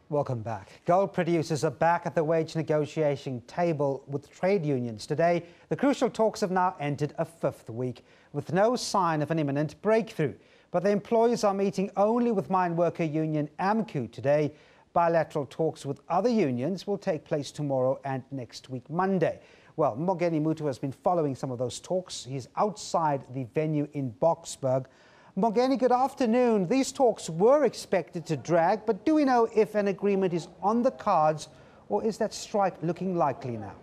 Welcome back. Gold producers are back at the wage negotiation table with trade unions. Today, the crucial talks have now entered a fifth week with no sign of an imminent breakthrough. But the employers are meeting only with mine worker union AMCU today. Bilateral talks with other unions will take place tomorrow and next week, Monday. Well, Mogeni Mutu has been following some of those talks. He's outside the venue in Boksburg. Mogeni, good afternoon. These talks were expected to drag, but do we know if an agreement is on the cards, or is that strike looking likely now?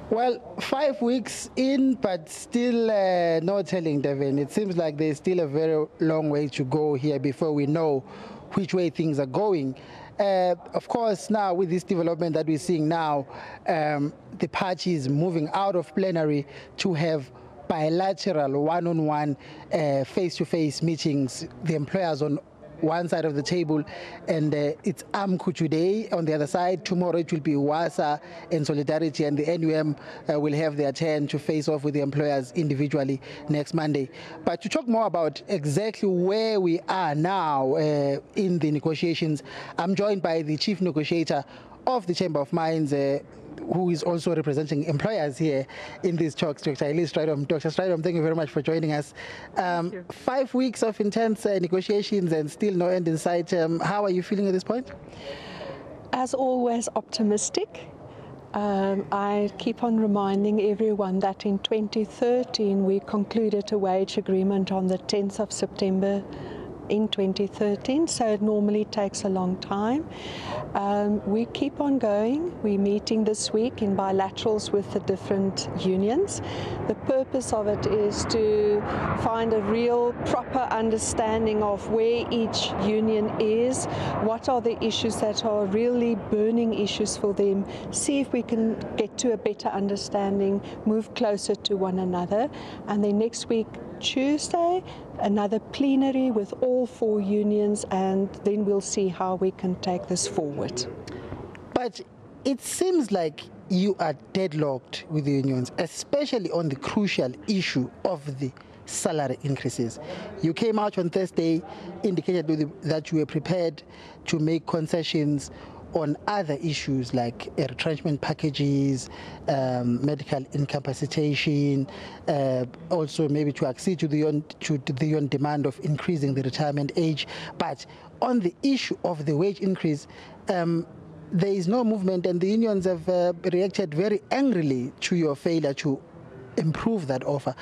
Well, 5 weeks in, but still no telling, Devin. It seems like there's still a very long way to go here before we know which way things are going. Of course, now with this development that we're seeing now, the parties moving out of plenary to have bilateral, one-on-one, face-to-face meetings, the employers on one side of the table, and it's AMCU today. On the other side, tomorrow it will be WASA and Solidarity, and the NUM will have their turn to face off with the employers individually next Monday. But to talk more about exactly where we are now in the negotiations, I'm joined by the chief negotiator of the Chamber of Mines, who is also representing employers here in these talks, Dr. Elise Stridom. Dr. Stridom, thank you very much for joining us. 5 weeks of intense negotiations and still no end in sight. How are you feeling at this point? As always, optimistic. I keep on reminding everyone that in 2013 we concluded a wage agreement on the 10th of September in 2013, so it normally takes a long time. We keep on going. We're meeting this week in bilaterals with the different unions. The purpose of it is to find a real proper understanding of where each union is, what are the issues that are really burning issues for them, see if we can get to a better understanding, move closer to one another, and then next week, Tuesday, another plenary with all 4 unions, and then we'll see how we can take this forward. But it seems like you are deadlocked with the unions, especially on the crucial issue of the salary increases. You came out on Thursday, indicated that you were prepared to make concessions on other issues like retrenchment packages, medical incapacitation, also maybe to accede to the demand of increasing the retirement age. But on the issue of the wage increase, there is no movement, and the unions have reacted very angrily to your failure to improve that offer.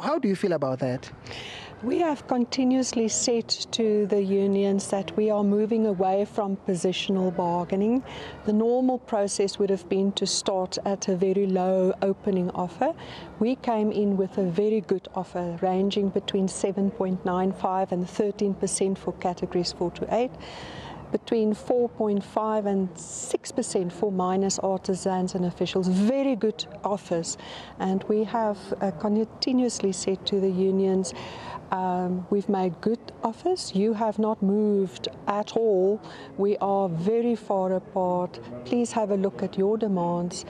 How do you feel about that? We have continuously said to the unions that we are moving away from positional bargaining. The normal process would have been to start at a very low opening offer. We came in with a very good offer ranging between 7.95 and 13% for categories 4 to 8. Between 4.5 and 6% for miners, artisans and officials. Very good offers. And we have continuously said to the unions, we've made good offers. You have not moved at all. We are very far apart. Please have a look at your demands.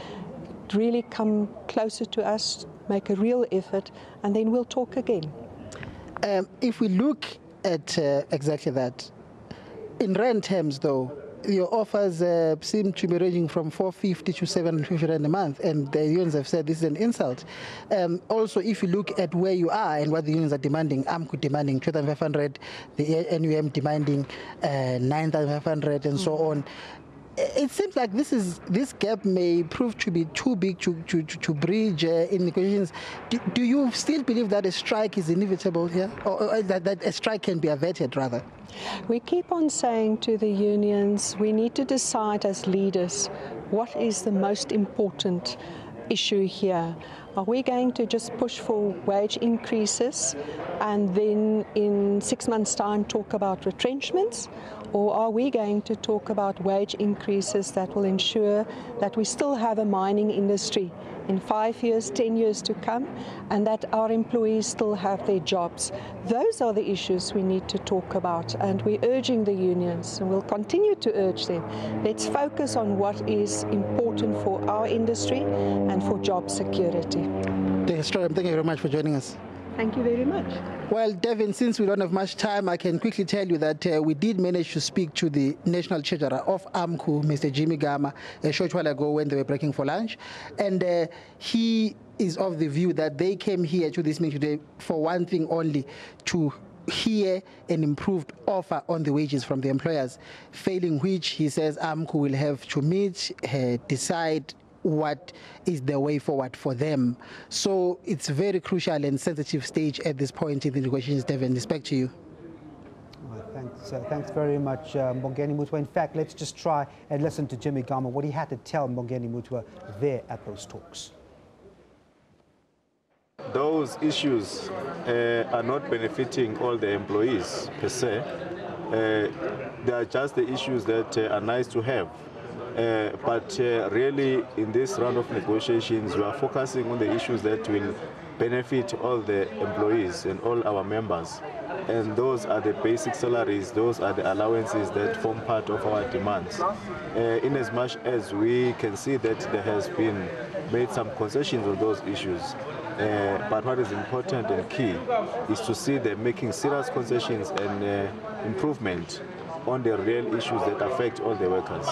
Really come closer to us, make a real effort, and then we'll talk again. If we look at exactly that, in rand terms, though, your offers seem to be ranging from 450 to 750 rand a month, and the unions have said this is an insult. Also, if you look at where you are and what the unions are demanding, AMCU demanding 2,500, the NUM demanding 9,500, and so on. It seems like this gap may prove to be too big to bridge in negotiations. Do you still believe that a strike is inevitable here, or that a strike can be averted, rather? We keep on saying to the unions, we need to decide as leaders what is the most important issue here. Are we going to just push for wage increases and then in 6 months' time talk about retrenchments? Or are we going to talk about wage increases that will ensure that we still have a mining industry in 5 years, 10 years to come, and that our employees still have their jobs? Those are the issues we need to talk about, and we're urging the unions, and we'll continue to urge them. Let's focus on what is important for our industry and for job security. Thank you very much for joining us. Thank you very much. Well, Devin, since we don't have much time, I can quickly tell you that we did manage to speak to the National Treasurer of AMCU, Mr. Jimmy Gama, a short while ago when they were breaking for lunch. And he is of the view that they came here to this meeting today for one thing only, to hear an improved offer on the wages from the employers, failing which he says AMCU will have to meet, decide what is the way forward for them. So it's a very crucial and sensitive stage at this point in the negotiations. Devin, respect to you. Thanks very much, Mbongeni Mutwa. In fact, let's just try and listen to Jimmy Gama, what he had to tell Mbongeni Mutwa there at those talks. Those issues are not benefiting all the employees per se. They are just the issues that are nice to have. But really, in this round of negotiations, we are focusing on the issues that will benefit all the employees and all our members. And those are the basic salaries, those are the allowances that form part of our demands. In as much as we can see that there has been made some concessions on those issues. But what is important and key is to see them making serious concessions and improvement on the real issues that affect all the workers.